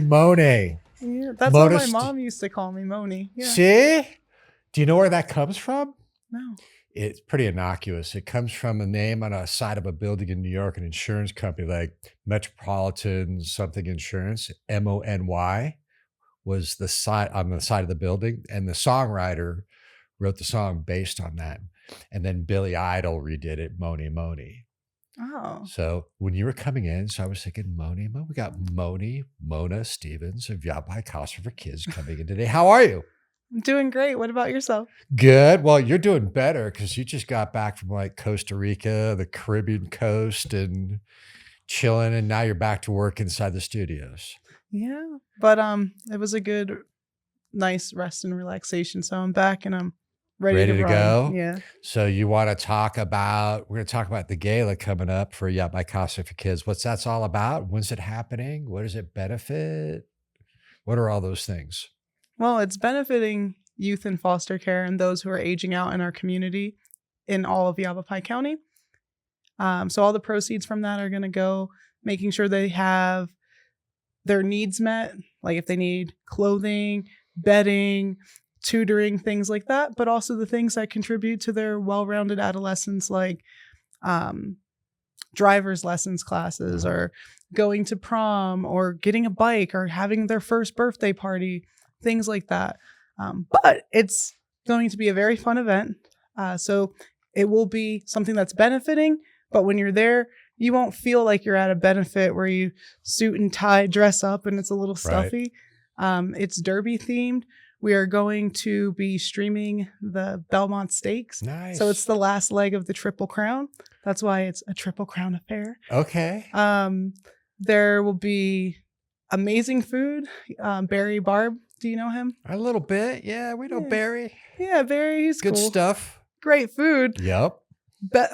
Mony. Yeah, that's what my mom used to call me, Mony. Yeah. See? Do you know where that comes from? No. It's pretty innocuous. It comes from a name on a side of a building in New York, an insurance company like Metropolitan something Insurance, Mony, was the side on the side of the building. And the songwriter wrote the song based on that. And then Billy Idol redid it, Mony. Oh. So when you were coming in, so I was thinking, Mony. We got Mona Stevens of Yavapai Costa for Kids coming in today. How are you? I'm doing great. What about yourself? Good. Well, you're doing better because you just got back from like Costa Rica, the Caribbean coast, and chilling, and now you're back to work inside the studios. Yeah, but it was a good, nice rest and relaxation. So I'm back and I'm ready to go. Yeah. So you want to talk about? We're going to talk about the Gala coming up for Yavapai Costa for Kids. What's that's all about? When's it happening? What does it benefit? What are all those things? Well, it's benefiting youth in foster care and those who are aging out in our community in all of Yavapai County. So all the proceeds from that are going to go making sure they have their needs met, like if they need clothing, bedding, tutoring, things like that, but also the things that contribute to their well-rounded adolescence, like driver's lessons classes or going to prom or getting a bike or having their first birthday party, things like that. But it's going to be a very fun event. So it will be something that's benefiting, but when you're there, you won't feel like you're at a benefit where you suit and tie, dress up, and it's a little stuffy. Right. It's derby themed. We are going to be streaming the Belmont Stakes. Nice. So it's the last leg of the Triple Crown. That's why it's a Triple Crown affair. Okay. There will be amazing food. Barb, do you know him? A little bit. Yeah, we know Barry. Yeah, Barry, he's good cool. Stuff. Great food. Yep.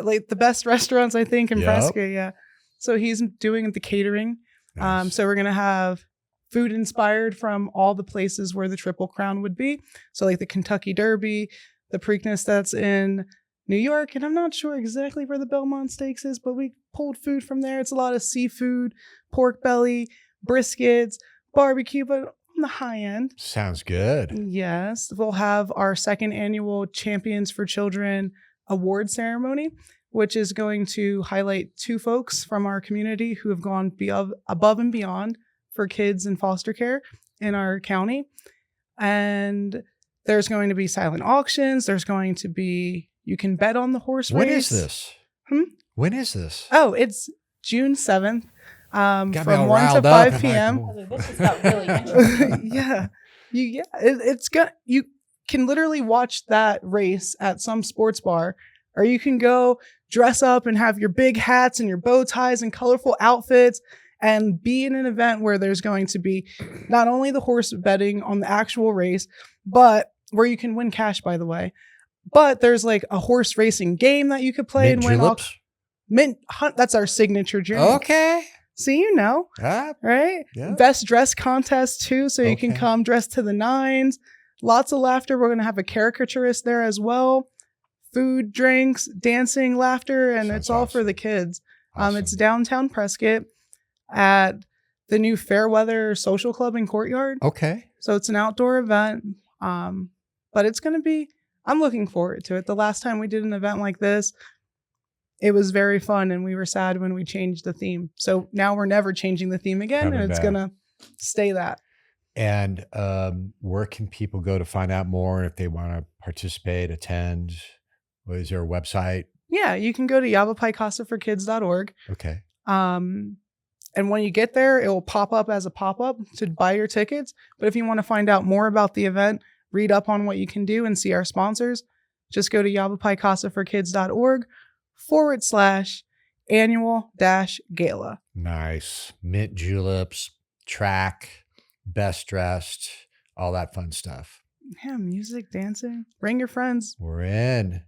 Like the best restaurants, I think, in Prescott. Yeah. So he's doing the catering. Nice. So we're going to have food inspired from all the places where the Triple Crown would be. So like the Kentucky Derby, the Preakness that's in New York. And I'm not sure exactly where the Belmont Stakes is, but we pulled food from there. It's a lot of seafood, pork belly, briskets, barbecue, but on the high end. Sounds good. Yes. We'll have our second annual Champions for Children award ceremony, which is going to highlight two folks from our community who have gone above and beyond for kids in foster care in our county. And there's going to be silent auctions. There's going to be, you can bet on the horse race. When is this? When is this? Oh, it's June 7th from 1 to 5 p.m. This just got really interesting. Yeah. You can literally watch that race at some sports bar, or you can go dress up and have your big hats and your bow ties and colorful outfits and be in an event where there's going to be not only the horse betting on the actual race, but where you can win cash, by the way, but there's like a horse racing game that you could play and win. Mint Hunt, that's our signature drink. Okay. See, you know, right? Yeah. Best dress contest too. So you can come dressed to the nines. Lots of laughter. We're going to have a caricaturist there as well. Food, drinks, dancing, laughter, and it's all for the kids. Awesome. It's downtown Prescott at the new Fairweather Social Club and Courtyard. Okay. So it's an outdoor event, but it's going to be, I'm looking forward to it. The last time we did an event like this, it was very fun, and we were sad when we changed the theme. So now we're never changing the theme again, and it's going to stay that. And where can people go to find out more if they want to participate, attend? Is there a website? Yeah, you can go to YavapaiCostaForKids.org. Okay. And when you get there, it will pop up as a pop-up to buy your tickets. But if you want to find out more about the event, read up on what you can do and see our sponsors, just go to YavapaiCostaForKids.org/annual-gala. Nice. Mint juleps, track, best dressed, all that fun stuff. Yeah, music, dancing. Bring your friends. We're in.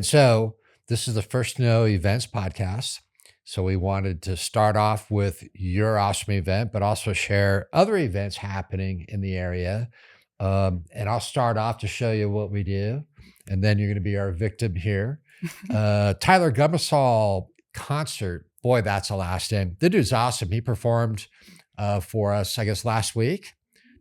So this is the First to Know Events podcast. So we wanted to start off with your awesome event, but also share other events happening in the area. And I'll start off to show you what we do. And then you're going to be our victim here. Tyler Gumasol concert. Boy, that's a last name. The dude's awesome. He performed for us, I guess, last week.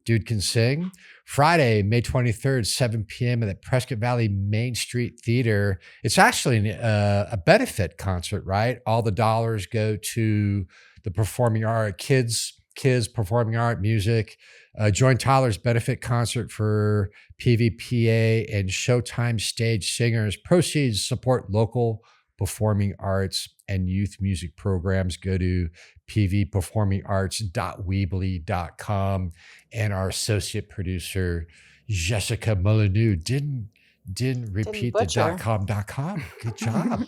Dude Can Sing. Friday, May 23rd, 7 p.m. at the Prescott Valley Main Street Theater. It's actually a benefit concert, right? All the dollars go to the performing art, kids performing art, music. Join Tyler's benefit concert for PVPA and Showtime Stage Singers. Proceeds support local performing arts and youth music programs. Go to pvperformingarts.weebly.com. And our associate producer, Jessica Molyneux, didn't repeat the .com. Good job.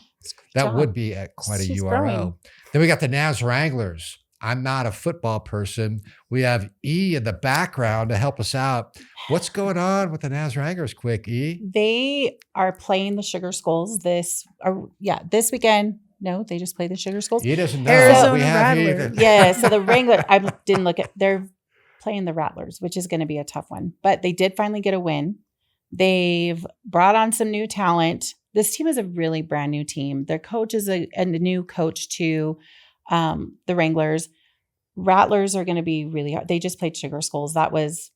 That would be quite a URL. Growing. Then we got the Wranglers. I'm not a football person. We have E in the background to help us out. What's going on with the Wranglers? Quick, E. They are playing the Sugar Skulls this weekend. No, they just play the Sugar Skulls. E doesn't know. Arizona we have Rattlers. Yeah, so the Wranglers, I didn't look at, they're playing the Rattlers, which is going to be a tough one. But they did finally get a win. They've brought on some new talent. This team is a really brand new team. Their coach is a new coach to the Wranglers. Rattlers are going to be really hard. They just played Sugar Skulls. It was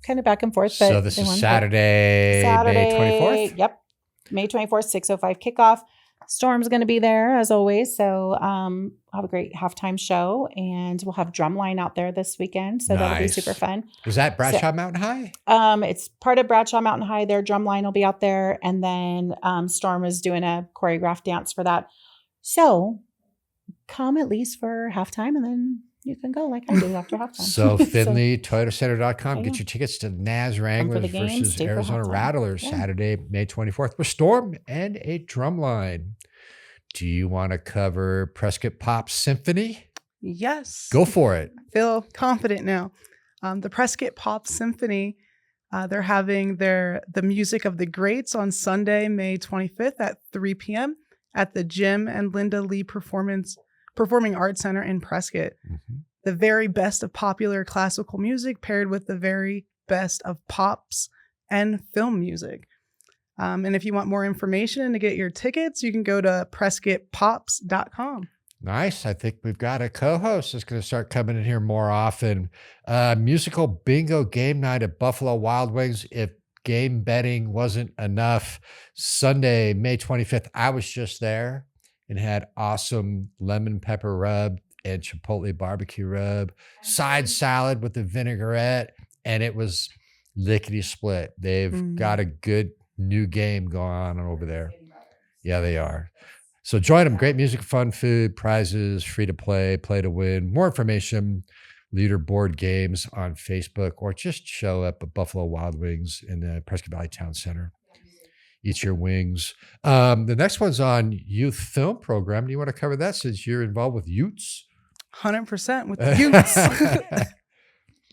kind of back and forth. But so this is Saturday, May 24th? Yep. May 24th, 6:05 kickoff. Storm's going to be there as always. So I'll have a great halftime show, and we'll have Drumline out there this weekend. So that'll be super fun. Was that Bradshaw Mountain High? It's part of Bradshaw Mountain High. Their Drumline will be out there. And then Storm is doing a choreographed dance for that. So come at least for halftime, and then you can go like I do after halftime. So FinleyToyotaCenter.com. Get your tickets to Wranglers versus Arizona Rattlers Saturday, May 24th with Storm and a Drumline. Do you want to cover Prescott Pop Symphony? Yes. Go for it. I feel confident now. The Prescott Pop Symphony, they're having the music of the greats on Sunday, May 25th at 3 p.m. at the Jim and Linda Lee Performing Arts Center in Prescott. Mm-hmm. The very best of popular classical music paired with the very best of pops and film music. And if you want more information and to get your tickets, you can go to prescottpops.com. Nice. I think we've got a co-host that's going to start coming in here more often. Musical bingo game night at Buffalo Wild Wings. If game betting wasn't enough, Sunday, May 25th, I was just there and had awesome lemon pepper rub and chipotle barbecue rub, side salad with the vinaigrette, and it was lickety split. They've got a good new game going on over there. Yeah, they are. So join them. Great music, fun food, prizes, free to play, play to win. More information, leaderboard games on Facebook, or just show up at Buffalo Wild Wings in the Prescott Valley Town Center. Eat your wings. The next one's on youth film program. Do you want to cover that since you're involved with Utes? 100% with the Utes.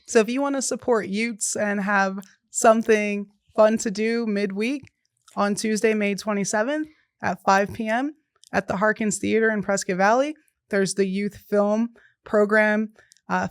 So if you want to support Utes and have something fun to do midweek on Tuesday, May 27th at 5 p.m. at the Harkins Theater in Prescott Valley, there's the Youth Film Program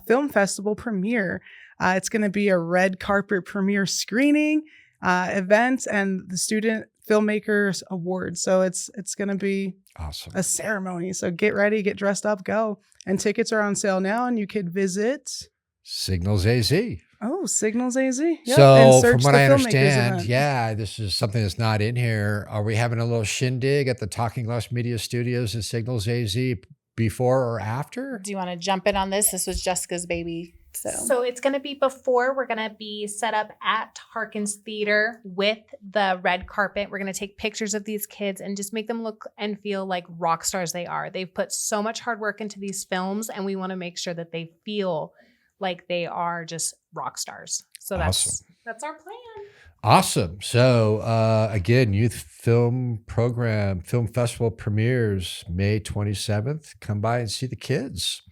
Film Festival premiere. It's going to be a red carpet premiere screening event and the Student Filmmakers Award. So it's going to be awesome. A ceremony. So get ready, get dressed up, go. And tickets are on sale now, and you could visit Signals AZ. Oh, Signals AZ. Yep. So from what I understand, this is something that's not in here. Are we having a little shindig at the Talking Glass Media Studios at Signals AZ before or after? Do you want to jump in on this? This was Jessica's baby. So it's going to be before. We're going to be set up at Harkins Theater with the red carpet. We're going to take pictures of these kids and just make them look and feel like rock stars they are. They've put so much hard work into these films, and we want to make sure that they feel like they are just rock stars. So that's our plan. Awesome. So again, Youth Film Program, Film Festival premieres May 27th. Come by and see the kids.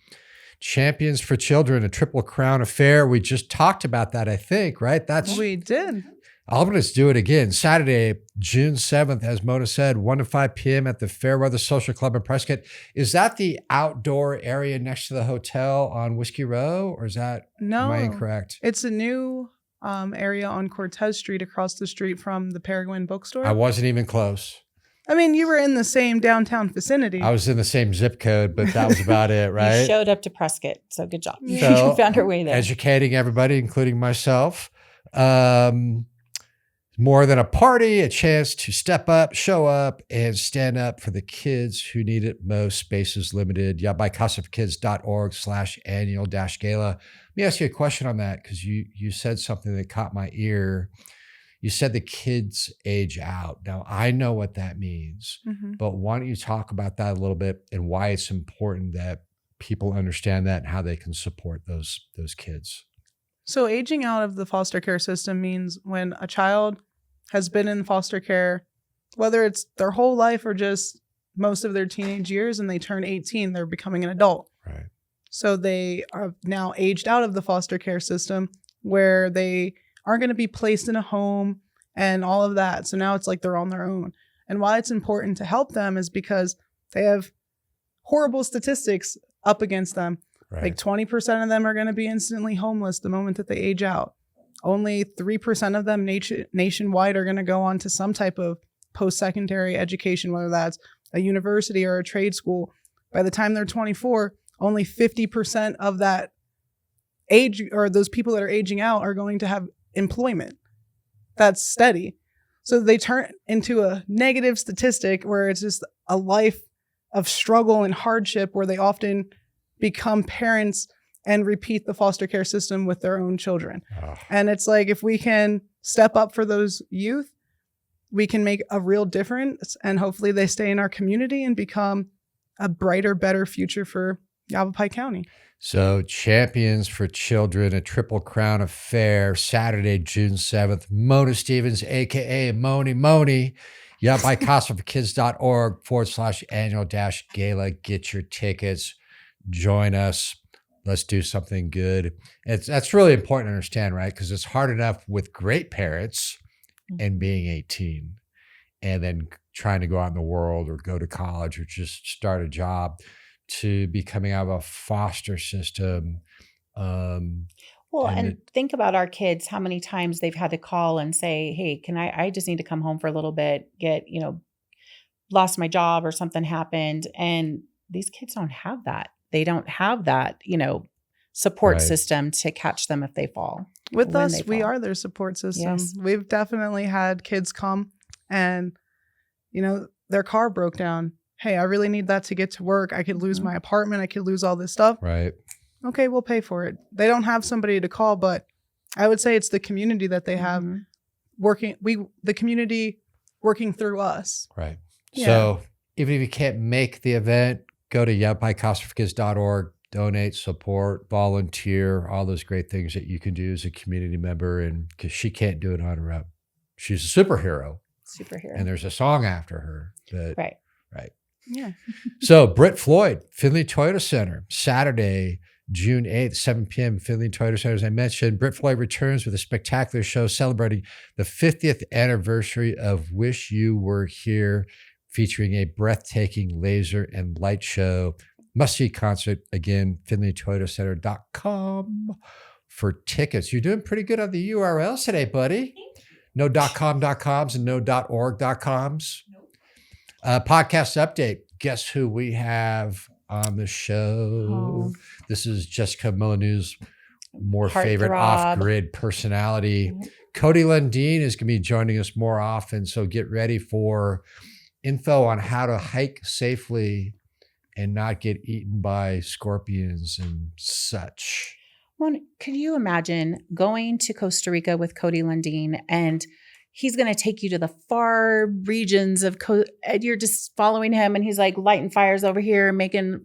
Champions for Children, a Triple Crown affair. We just talked about that, I think, right? We did. Let's do it again. Saturday, June 7th, as Mona said, 1 to 5 p.m. at the Fairweather Social Club in Prescott. Is that the outdoor area next to the hotel on Whiskey Row, or is that, am I incorrect? It's a new area on Cortez Street across the street from the Peregrine Bookstore. I wasn't even close. I mean, you were in the same downtown vicinity. I was in the same zip code, but that was about it, You right? showed up to Prescott, so good job. So, You found your way there. Educating everybody, including myself. More than a party, a chance to step up, show up, and stand up for the kids who need it most. Space is limited. YavaPaiCostaForKids.org/annual-gala. Let me ask you a question on that, because you said something that caught my ear. You said the kids age out. Now, I know what that means, but why don't you talk about that a little bit and why it's important that people understand that and how they can support those kids? So aging out of the foster care system means when a child has been in foster care, whether it's their whole life or just most of their teenage years, and they turn 18, they're becoming an adult. Right. So they are now aged out of the foster care system where they aren't going to be placed in a home and all of that. So now it's like they're on their own. And why it's important to help them is because they have horrible statistics up against them. Right. Like 20% of them are going to be instantly homeless the moment that they age out. Only 3% of them nationwide are going to go on to some type of post-secondary education, whether that's a university or a trade school. By the time they're 24, only 50% of that age, or those people that are aging out, are going to have employment that's steady. So they turn into a negative statistic where it's just a life of struggle and hardship, where they often become parents and repeat the foster care system with their own children. Oh. And it's like, if we can step up for those youth, we can make a real difference, and hopefully they stay in our community and become a brighter, better future for Yavapai County. So Champions for Children, a Triple Crown affair, Saturday, June 7th. Mona Stevens, a.k.a. Mony. YavaPaiCostaForKids.org/annual-gala. Get your tickets. Join us. Let's do something good. That's really important to understand, right? Because it's hard enough with great parents and being 18 and then trying to go out in the world or go to college or just start a job, to be coming out of a foster system. Well, and think about our kids, how many times they've had to call and say, hey, I just need to come home for a little bit, lost my job or something happened. And these kids don't have that. They don't have that, support system to catch them if they fall. With us, we are their support system. Yes. We've definitely had kids come and, their car broke down. Hey, I really need that to get to work. I could lose my apartment. I could lose all this stuff. Right. Okay, we'll pay for it. They don't have somebody to call, but I would say it's the community that they have the community working through us. Right. Yeah. So even if you can't make the event, go to YavaPaiCostaForKids.org, donate, support, volunteer, all those great things that you can do as a community member. And because she can't do it on her own. She's a superhero. And there's a song after her. Right. Yeah. So Britt Floyd, Findlay Toyota Center, Saturday, June 8th, 7 p.m. Findlay Toyota Center. As I mentioned, Britt Floyd returns with a spectacular show celebrating the 50th anniversary of Wish You Were Here, featuring a breathtaking laser and light show. Must-see concert. Again, FindlayToyotaCenter.com for tickets. You're doing pretty good on the URLs today, buddy. No .com.coms and no .org.coms. Podcast update. Guess who we have on the show? This is Jessica Molyneux's favorite off-grid personality. Cody Lundeen is going to be joining us more often, so get ready for info on how to hike safely and not get eaten by scorpions and such. Mony, could you imagine going to Costa Rica with Cody Lundeen, and he's going to take you to the far regions of and you're just following him, and he's like lighting fires over here, making,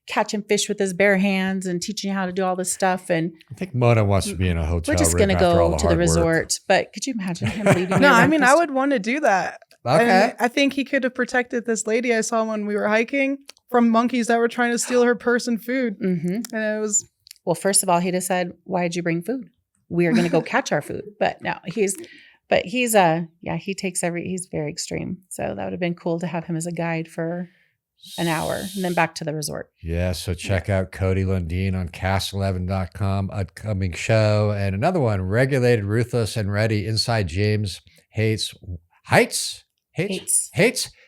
catching fish with his bare hands and teaching you how to do all this stuff. And I think Mona wants to be in a hotel. We're just going to go to the resort. But could you imagine him leaving? No, I mean, I would want to do that. Okay. And I think he could have protected this lady I saw when we were hiking from monkeys that were trying to steal her purse and food. And it was... Well, first of all, he'd have said, why did you bring food? We are going to go catch our food. But no, he's he's very extreme. So that would have been cool to have him as a guide for an hour and then back to the resort. Yeah. So check out Cody Lundeen on cast11.com, upcoming show. And another one, Regulated, Ruthless, and Ready, Inside James Hates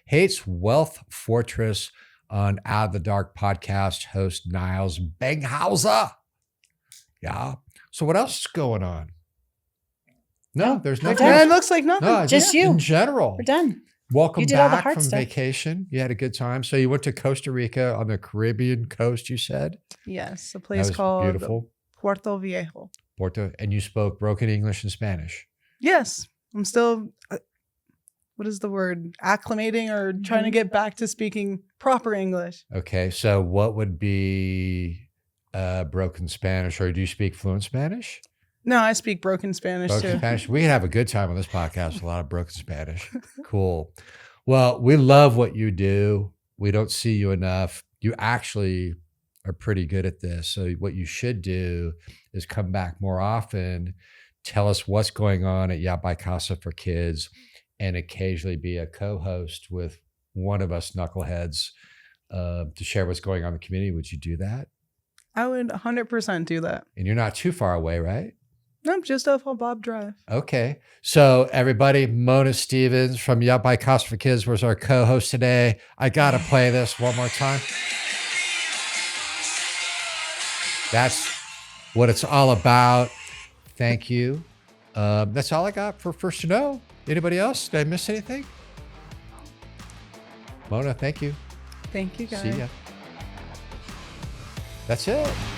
hates Wealth Fortress on Out of the Dark podcast host Niles Banghauser. Yeah. So what else is going on? No, there's we're nothing. done. Yeah, else. it looks like nothing. No, Just you. in general. We're done. Welcome You did all the back hard from stuff. vacation. You had a good time. So you went to Costa Rica on the Caribbean coast, you said? Yes, a That place was called beautiful. Puerto Viejo. Porto, and you spoke broken English and Spanish. Yes, I'm still, what is the word? Acclimating or trying to get back to speaking proper English. Okay, so what would be broken Spanish, or do you speak fluent Spanish? No, I speak broken Spanish Broken too. Spanish. We can have a good time on this podcast. A lot of broken Spanish. Cool. Well, we love what you do. We don't see you enough. You actually are pretty good at this. So what you should do is come back more often, tell us what's going on at Yavapai Casa for Kids, and occasionally be a co-host with one of us knuckleheads to share what's going on in the community. Would you do that? I would 100% do that. And you're not too far away, right? I'm just off on Bob Drive. Okay. So everybody, Mona Stevens from Yavapai Casa for Kids was our co-host today. I got to play this one more time. That's what it's all about. Thank you. That's all I got for First to Know. Anybody else? Did I miss anything? Mona, thank you. Thank you, guys. See ya. That's it.